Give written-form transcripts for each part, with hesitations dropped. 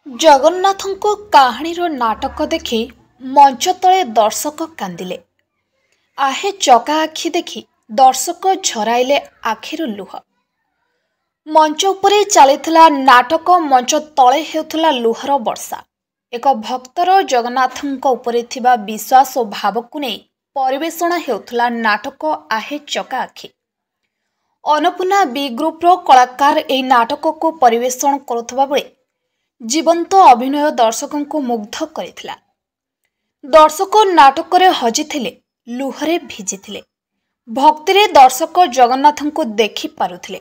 ଜଗନ୍ନାଥଙ୍କ କାହାଣୀର ନାଟକ ଦେଖି ମଞ୍ଚ ତଳେ ଦର୍ଶକ କାନ୍ଦିଲେ। ଆହେ ଚକା ଆଖି ଦେଖି ଦର୍ଶକ ଝରାଇଲେ ଆଖିରୁ ଲୁହ। ମଞ୍ଚ ଉପରେ ଚାଲିଥିଲା ନାଟକ, ମଞ୍ଚ ତଳେ ହେଉଥିଲା ଲୁହର ବର୍ଷା। ଏକ ଭକ୍ତର ଜଗନ୍ନାଥଙ୍କ ଉପରେ ଥିବା ବିଶ୍ୱାସ ଓ ଭାବକୁ ନେଇ ପରିବେଷଣ ହେଉଥିଲା ନାଟକ ଆହେ ଚକା ଆଖି। ଅନ୍ନପୂର୍ଣ୍ଣା ବି ଗ୍ରୁପର କଳାକାର ଏହି ନାଟକକୁ ପରିବେଷଣ କରୁଥିବା ବେଳେ ଜୀବନ୍ତ ଅଭିନୟ ଦର୍ଶକଙ୍କୁ ମୁଗ୍ଧ କରିଥିଲା। ଦର୍ଶକ ନାଟକରେ ହଜିଥିଲେ, ଲୁହରେ ଭିଜିଥିଲେ। ଭକ୍ତିରେ ଦର୍ଶକ ଜଗନ୍ନାଥଙ୍କୁ ଦେଖି ପାରୁଥିଲେ।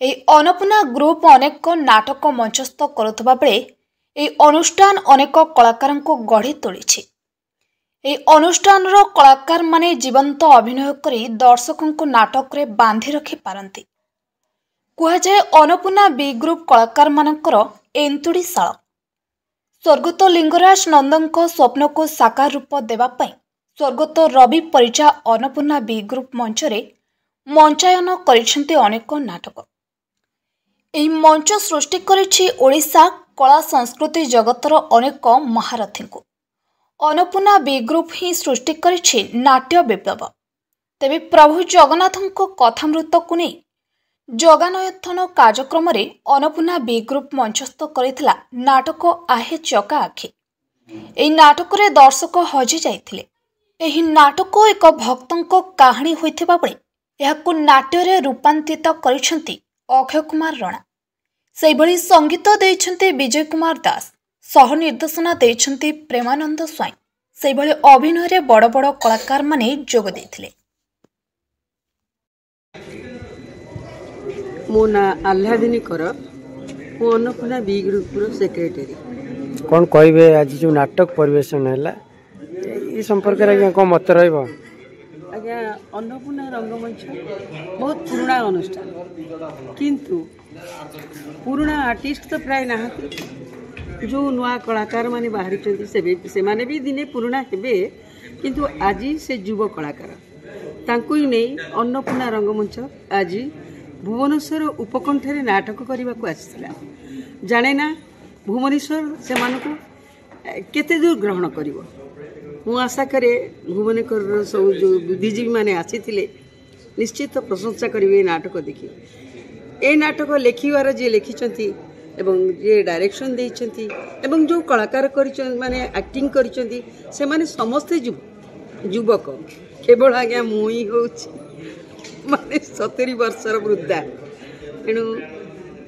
ଏହି ଅନ୍ନପୂର୍ଣ୍ଣା ଗ୍ରୁପ ଅନେକ ନାଟକ ମଞ୍ଚସ୍ଥ କରୁଥିବା ବେଳେ ଏହି ଅନୁଷ୍ଠାନ ଅନେକ କଳାକାରଙ୍କୁ ଗଢ଼ି ତୋଳିଛି। ଏହି ଅନୁଷ୍ଠାନର କଳାକାରମାନେ ଜୀବନ୍ତ ଅଭିନୟ କରି ଦର୍ଶକଙ୍କୁ ନାଟକରେ ବାନ୍ଧି ରଖିପାରନ୍ତି। କୁହାଯାଏ ଅନ୍ନପୂର୍ଣ୍ଣା ବି ଗ୍ରୁପ କଳାକାରମାନଙ୍କର ଏନ୍ତୁଡ଼ିଶାଳ। ସ୍ୱର୍ଗତ ଲିଙ୍ଗରାଜ ନନ୍ଦଙ୍କ ସ୍ୱପ୍ନକୁ ସାକାର ରୂପ ଦେବା ପାଇଁ ସ୍ୱର୍ଗତ ରବି ପରିଜା ଅନ୍ନପୂର୍ଣ୍ଣା ବି ଗ୍ରୁପ ମଞ୍ଚରେ ମଞ୍ଚାୟନ କରିଛନ୍ତି ଅନେକ ନାଟକ। ଏହି ମଞ୍ଚ ସୃଷ୍ଟି କରିଛି ଓଡ଼ିଶା କଳା ସଂସ୍କୃତି ଜଗତର ଅନେକ ମହାରଥୀଙ୍କୁ। ଅନ୍ନପୂର୍ଣ୍ଣା ବି ଗ୍ରୁପ ହିଁ ସୃଷ୍ଟି କରିଛି ନାଟ୍ୟ ବିପ୍ଳବ। ତେବେ ପ୍ରଭୁ ଜଗନ୍ନାଥଙ୍କ କଥାମୃତକୁ ନେଇ ଜଗାନୟଥନ କାର୍ଯ୍ୟକ୍ରମରେ ଅନ୍ନପୂର୍ଣ୍ଣା ବି ଗ୍ରୁପ ମଞ୍ଚସ୍ଥ କରିଥିଲା ନାଟକ ଆହେ ଚକା ଆଖି। ଏହି ନାଟକରେ ଦର୍ଶକ ହଜି ଯାଇଥିଲେ। ଏହି ନାଟକ ଏକ ଭକ୍ତଙ୍କ କାହାଣୀ ହୋଇଥିବା ବେଳେ ଏହାକୁ ନାଟ୍ୟରେ ରୂପାନ୍ତରିତ କରିଛନ୍ତି ଅକ୍ଷୟ କୁମାର ରଣା। ସେହିଭଳି ସଙ୍ଗୀତ ଦେଇଛନ୍ତି ବିଜୟ କୁମାର ଦାସ, ସହ ନିର୍ଦ୍ଦେଶନା ଦେଇଛନ୍ତି ପ୍ରେମାନନ୍ଦ ସ୍ୱାଇଁ। ସେହିଭଳି ଅଭିନୟରେ ବଡ଼ ବଡ଼ କଳାକାରମାନେ ଯୋଗ ଦେଇଥିଲେ। मो ना आह्लादिनी कर मु अन्नपूर्णा बी ग्रुप सेक्रेटरी। कौन कहे आज जो नाटक परिवेशन है ये संपर्क में कौन मत रहा? आज्ञा अन्नपूर्णा रंगमंच बहुत पुराना अनुष्ठान, किंतु पुराना आर्टिस्ट तो प्राय ना जो नुआ कलाकार माने बाहरी से माने भी दिने पुराना हेबे, किंतु आज से युव कलाकार तांको ही नहीं अन्नपूर्णा रंगमंच आज भुवनेश्वर उपकंठरे नाटक करने को आसाला। जाने ना भुवनेश्वर से मानक केते दूर ग्रहण कर। मु आशा करे भुवनेश्वर सब जो बुद्धिजीवी माने आसीथिले निश्चित प्रशंसा करेंगे नाटक देखी। ए नाटक लेखिवार जे लिखिछंती एवं जे डायरेक्शन देइछंती एवं जो कलाकार माने एक्टिंग करिछंती से माने समस्त युवक केवल आज्ञा मुई होछि माने 70 वर्षर वृद्धा। तेणु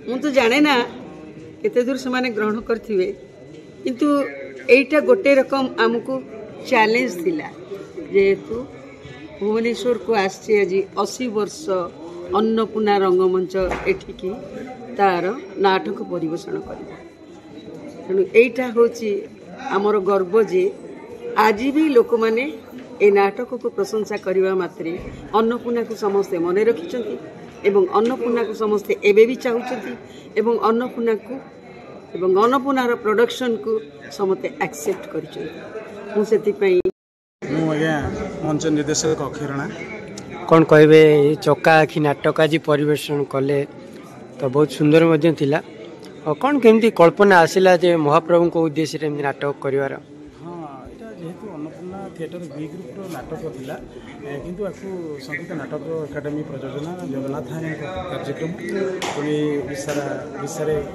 मु तो जाने ना केते दूर से माने ग्रहण करथिबे, किंतु एइटा गोटे रकम आमको चैलेंज थिला जेहेतु भुवनेश्वर को आसी आज 80 वर्ष अन्नपूर्णा रंगमंच एठिकी तार नाटक परिवेषण कर। तेणु एइटा होछि आमर गर्व जे आज भी लोक माने ए नाटक को प्रशंसा करने मात्रे अन्नपूर्णा को समस्ते मन रखिछंती एवं अन्नपूर्णा को समस्ते एबे भी चाहुछंती एवं अन्नपूर्णा को एवं अन्नपूर्णार प्रोडक्शन को समस्ते एक्सेप्ट करिछंती। मु सेति पई मु आज्ञा मंच निर्देशक अक्षय रଣା। कौन कहे चका आखि नाटक आज परिवेशन कले तो बहुत सुंदर मध्य थिला। और कौन केमती कल्पना आसिला जे महाप्रभु को उद्देश्य रे नाटक करिवार? जेहेतु अन्नपूर्णा थिएटर बी ग्रुप नाटक थिला, किंतु आपको संगीत नाटक एकाडेमी प्रयोजना जगन्नाथ कार्यक्रम पुणी विश्व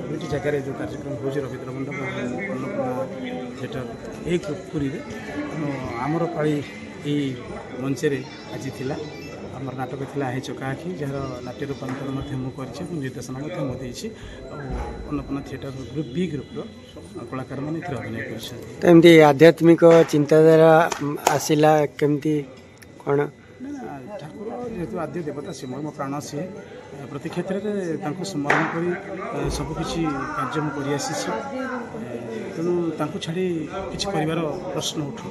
दुईटी जगह जो कार्यक्रम हो रवींद्र मंडप अन्नपूर्णा थिएटर एक पुरी आमर पाली यही मंचरे आज थिला। आमर नाटक थिला हे चका आखि जार नाट्य रूपांतर निर्देशना मुझे Annapurna theatre group B group कलाकार मैंने अभिनय कर। आध्यात्मिक चिंताधारा आसिला केमती कौन? ठाकुर जेहेतु आद्य देवता सी मो प्राण सी प्रति क्षेत्र में स्मरण कर सबकि कार्य मुझे तेणु छाड़ी किसी परिवार प्रश्न उठू।